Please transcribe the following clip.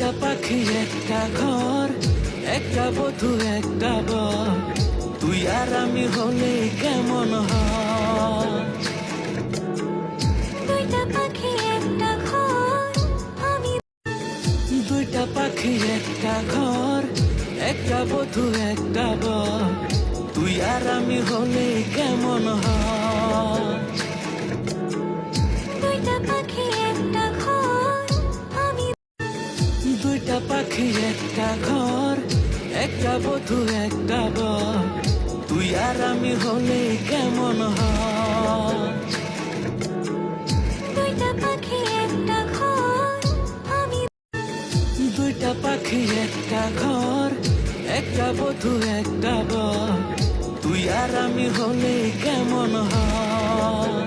দুইটা পাখি একটা ঘর, একটা বধূ একটা বর, তুই আর আমি হলে কেমন হয়? দুইটা পাখি একটা ঘর, আমি দুইটা পাখি একটা ঘর, একটা বধূ একটা বর, তুই আর আমি হলে কেমন হয়? দুইটা পাখি একটা ঘর, আমি দুইটা পাখি একটা ঘর, একটা বধূ একটা বর, তুই আর আমি হলে কেমন হয়? দুইটা পাখি একটা ঘর, আমি দুইটা পাখি একটা ঘর, একটা বধূ একটা বর, তুই আর আমি হলে কেমন হয়?